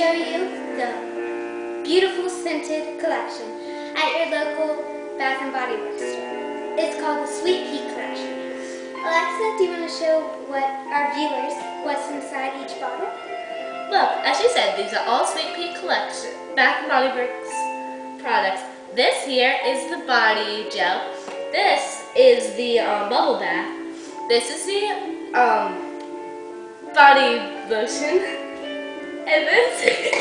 show you the beautiful scented collection at your local Bath and Body Works store. It's called the Sweet Pea Collection. Alexa, do you want to show our viewers what's inside each bottle? Look, as you said, these are all Sweet Pea Collection Bath and Body Works products. This here is the body gel. This is the bubble bath. This is the body lotion. And this